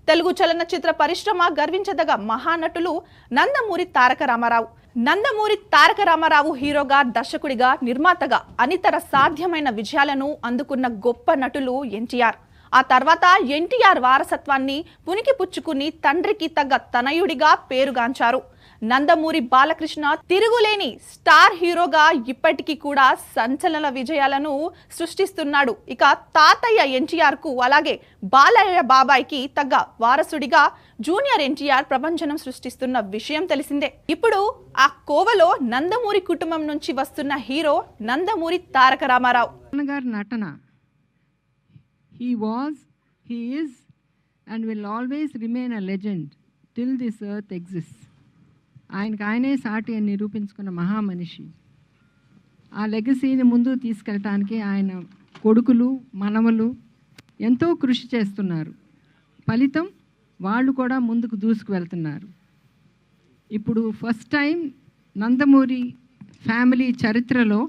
తెలుగు చలనచిత్ర పరిశ్రమ గర్వించదగ మహానటులు నందమూరి తారక రామారావు. నందమూరి తారక రామారావు హీరోగా, దర్శకుడిగా, నిర్మాతగా అనితర సాధ్యమైన విజయాలను అందుకున్న గొప్ప నటులు ఎన్టీఆర్. ఆ తర్వాత ఎన్టీఆర్ వారసత్వాన్ని పునికి పుచ్చుకుని తండ్రికి తగ్గ తనయుడిగా పేరుగాంచారు. నందమూరి బాలకృష్ణ తిరుగులేని స్టార్ హీరోగా ఇప్పటికీ కూడా సంచలన విజయాలను సృష్టిస్తున్నాడు. ఇక తాతయ్య ఎన్టీఆర్ కు అలాగే బాలయ్య బాబాయ్కి తగ్గ వారసుడిగా జూనియర్ ఎన్టీఆర్ ప్రభంజనం సృష్టిస్తున్న విషయం తెలిసిందే. ఇప్పుడు ఆ కోవలో నందమూరి కుటుంబం నుంచి వస్తున్న హీరో నందమూరి తారక రామారావు. నటన he was, he is and will always remain a legend till this earth exists. ఆయనే సాటి అని నిరూపించుకున్న మహామనిషి. ఆ లెగసీని ముందు తీసుకెళ్ళటానికి ఆయన కొడుకులు, మనవలు ఎంతో కృషి చేస్తున్నారు. ఫలితం వాళ్ళు కూడా ముందుకు దూసుకు వెళ్తున్నారు. ఇప్పుడు ఫస్ట్ టైం నందమూరి ఫ్యామిలీ చరిత్రలో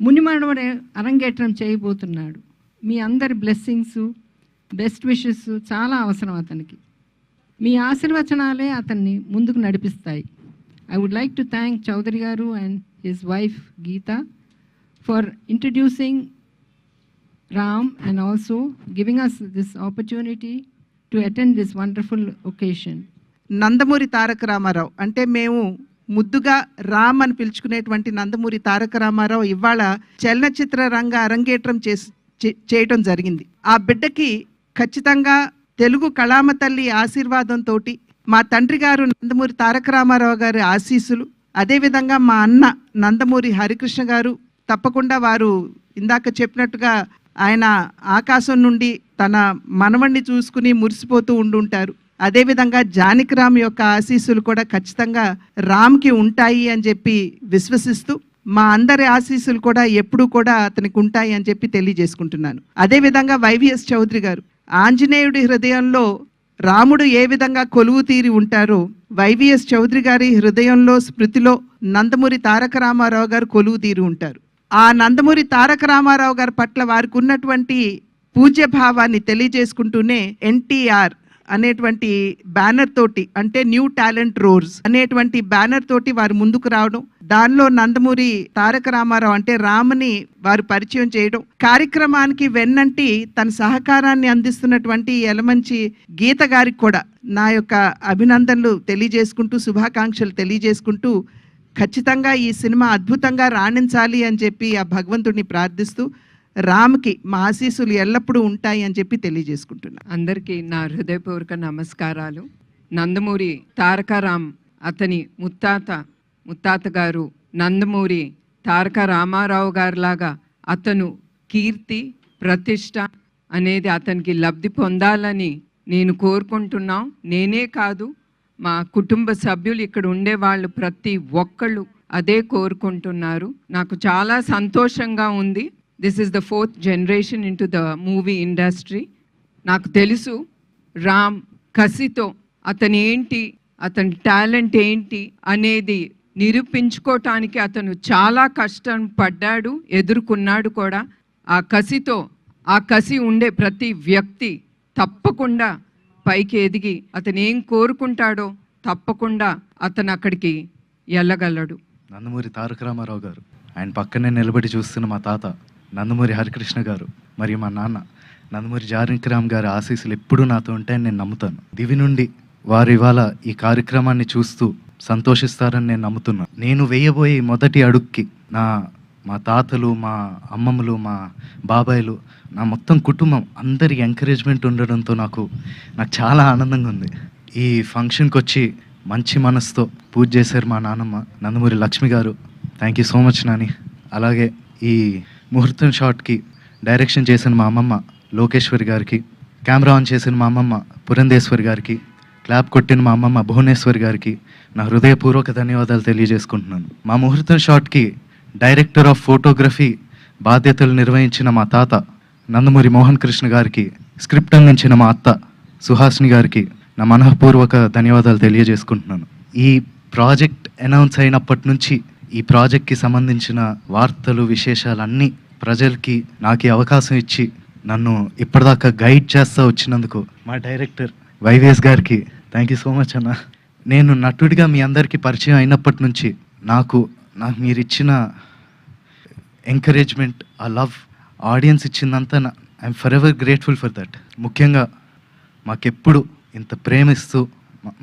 మునిమనవడే అరంగేట్రం చేయబోతున్నాడు. మీ అందరి బ్లెస్సింగ్స్, బెస్ట్ విషెస్ చాలా అవసరం అతనికి. మీ ఆశీర్వచనాలే అతన్ని ముందుకు నడిపిస్తాయి. I would like to thank Chaudhary Garu and his wife Geeta for introducing Ram and also giving us this opportunity to attend this wonderful occasion. Nandamuri Taraka Ramarao అంటే మేము ముద్దుగా రామ్ అని పిలుచుకునేటువంటి నందమూరి తారక రామారావు ఇవాళ చలనచిత్ర రంగ అరంగేట్రం చేయటం జరిగింది. ఆ బిడ్డకి ఖచ్చితంగా తెలుగు కళామ తల్లి ఆశీర్వాదంతో, మా తండ్రి గారు నందమూరి తారక రామారావు గారి ఆశీస్సులు, అదేవిధంగా మా అన్న నందమూరి హరికృష్ణ గారు, తప్పకుండా వారు ఇందాక చెప్పినట్టుగా ఆయన ఆకాశం నుండి తన మనవణ్ణి చూసుకుని మురిసిపోతూ ఉండుంటారు. అదేవిధంగా జానకిరామ్ యొక్క ఆశీస్సులు కూడా ఖచ్చితంగా రామ్కి ఉంటాయి అని చెప్పి విశ్వసిస్తూ, మా అందరి ఆశీస్సులు కూడా ఎప్పుడూ కూడా అతనికి ఉంటాయి అని చెప్పి తెలియజేసుకుంటున్నాను. అదేవిధంగా వైవిఎస్ చౌదరి గారు, ఆంజనేయుడి హృదయంలో రాముడు ఏ విధంగా కొలువు తీరి ఉంటారో వైవిఎస్ చౌదరి గారి హృదయంలో, స్మృతిలో నందమూరి తారక రామారావు గారు కొలువు తీరి ఉంటారు. ఆ నందమూరి తారక రామారావు గారి పట్ల వారికి ఉన్నటువంటి పూజ్య భావాన్ని తెలియజేసుకుంటూనే ఎన్టీఆర్ అనేటువంటి బ్యానర్ తోటి, అంటే న్యూ టాలెంట్ రోర్స్ అనేటువంటి బ్యానర్ తోటి వారు ముందుకు రావడం, దానిలో నందమూరి తారక రామారావు అంటే రామ్ని వారు పరిచయం చేయడం, కార్యక్రమానికి వెన్నంటి తన సహకారాన్ని అందిస్తున్నటువంటి యలమంచి గీత గారికి కూడా నా యొక్క అభినందనలు తెలియజేసుకుంటూ, శుభాకాంక్షలు తెలియజేసుకుంటూ, ఖచ్చితంగా ఈ సినిమా అద్భుతంగా రాణించాలి అని చెప్పి ఆ భగవంతుడిని ప్రార్థిస్తూ, రామ్కి మా ఆశీస్సులు ఎల్లప్పుడూ ఉంటాయి అని చెప్పి తెలియజేసుకుంటున్నా. అందరికీ నా హృదయపూర్వక నమస్కారాలు. నందమూరి తారకరామ్ అతని ముత్తాత గారు నందమూరి తారక రామారావు గారిలాగా అతను కీర్తి, ప్రతిష్ట అనేది అతనికి లబ్ధి పొందాలని నేను కోరుకుంటున్నాం. నేనే కాదు, మా కుటుంబ సభ్యులు, ఇక్కడ ఉండే వాళ్ళు ప్రతి ఒక్కళ్ళు అదే కోరుకుంటున్నారు. నాకు చాలా సంతోషంగా ఉంది. This is the fourth generation into the movie industry. నాకు తెలుసు రామ్ కసితో అతను ఏంటి, అతని టాలెంట్ ఏంటి అనేది నిరూపించుకోవటానికి అతను చాలా కష్టం పడ్డాడు, ఎదుర్కొన్నాడు కూడా. ఆ కసితో, ఆ కసి ఉండే ప్రతి వ్యక్తి తప్పకుండా పైకి ఎదిగి అతను ఏం కోరుకుంటాడో తప్పకుండా అతను అక్కడికి వెళ్ళగలడు. నందమూరి తారక రామారావు గారు, ఆయన పక్కనే నిలబడి చూస్తున్న మా తాత నందమూరి హరికృష్ణ గారు మరియు మా నాన్న నందమూరి జానకిరామ్ గారి ఆశీస్సులు ఎప్పుడూ నాతో ఉంటాయని నేను నమ్ముతాను. దివి నుండి వారు ఇవాళ ఈ కార్యక్రమాన్ని చూస్తూ సంతోషిస్తారని నేను నమ్ముతున్నాను. నేను వేయబోయే మొదటి అడుగుకి మా తాతలు, మా అమ్మమ్మలు, మా బాబాయిలు, నా మొత్తం కుటుంబం అందరి ఎంకరేజ్మెంట్ ఉండడంతో నాకు చాలా ఆనందంగా ఉంది. ఈ ఫంక్షన్కి వచ్చి మంచి మనసుతో పూజ చేశారు మా నాన్నమ్మ నందమూరి లక్ష్మి గారు. Thank you so much Nani. అలాగే ఈ ముహూర్తం షాట్కి డైరెక్షన్ చేసిన మా అమ్మమ్మ లోకేశ్వరి గారికి, కెమెరా ఆన్ చేసిన మా అమ్మమ్మ పురంధేశ్వరి గారికి, క్లాప్ కొట్టిన మా అమ్మమ్మ భువనేశ్వరి గారికి నా హృదయపూర్వక ధన్యవాదాలు తెలియజేసుకుంటున్నాను. మా ముహూర్తం షాట్కి డైరెక్టర్ ఆఫ్ ఫోటోగ్రఫీ బాధ్యతలు నిర్వహించిన మా తాత నందమూరి మోహన్ కృష్ణ గారికి, స్క్రిప్ట్ అందించిన మా అత్త సుహాసిని గారికి నా మనఃపూర్వక ధన్యవాదాలు తెలియజేసుకుంటున్నాను. ఈ ప్రాజెక్ట్ అనౌన్స్ అయినప్పటి నుంచి ఈ ప్రాజెక్ట్కి సంబంధించిన వార్తలు, విశేషాలన్నీ ప్రజలకి నాకు అవకాశం ఇచ్చి నన్ను ఇప్పటిదాకా గైడ్ చేస్తూ వచ్చినందుకు మా డైరెక్టర్ వైవిఎస్ గారికి థ్యాంక్ యూ సో మచ్ అన్న. నేను నటుడిగా మీ అందరికీ పరిచయం అయినప్పటి నుంచి నాకు మీరు ఇచ్చిన ఎంకరేజ్మెంట్, ఆ లవ్, ఆడియన్స్ ఇచ్చిందంతా I'm forever grateful for that. ముఖ్యంగా మాకెప్పుడు ఇంత ప్రేమిస్తూ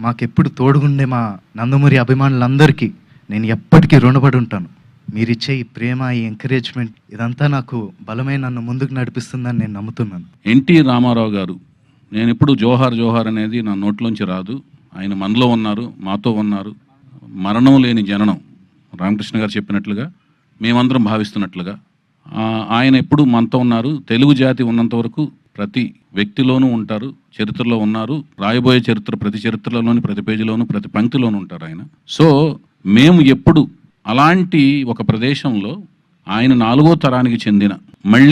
మాకెప్పుడు తోడుగుండే మా నందమూరి అభిమానులందరికీ నేను ఎప్పటికీ రుణపడి ఉంటాను. మీరిచ్చే ఈ ప్రేమ, ఈ ఎంకరేజ్మెంట్ ఇదంతా నాకు బలమైన నన్ను ముందుకు నడిపిస్తుందని నేను నమ్ముతున్నాను. ఎన్టీ రామారావు గారు, నేను ఇప్పుడు జోహార్ జోహార్ అనేది నా నోట్లోంచి రాదు. ఆయన మనలో ఉన్నారు, మాతో ఉన్నారు. మరణం లేని జననం, రామకృష్ణ గారు చెప్పినట్లుగా, మేమందరం భావిస్తున్నట్లుగా ఆయన ఎప్పుడు మనతో ఉన్నారు. తెలుగు జాతి ఉన్నంత వరకు ప్రతి వ్యక్తిలోనూ ఉంటారు, చరిత్రలో ఉన్నారు. రాయబోయే చరిత్ర ప్రతి చరిత్రలోని ప్రతి పేజీలోనూ ప్రతి పంక్తిలోనూ ఉంటారు ఆయన. సో మేము ఎప్పుడు అలాంటి ఒక ప్రదేశంలో ఆయన 4వ తరానికి చెందిన మళ్ళీ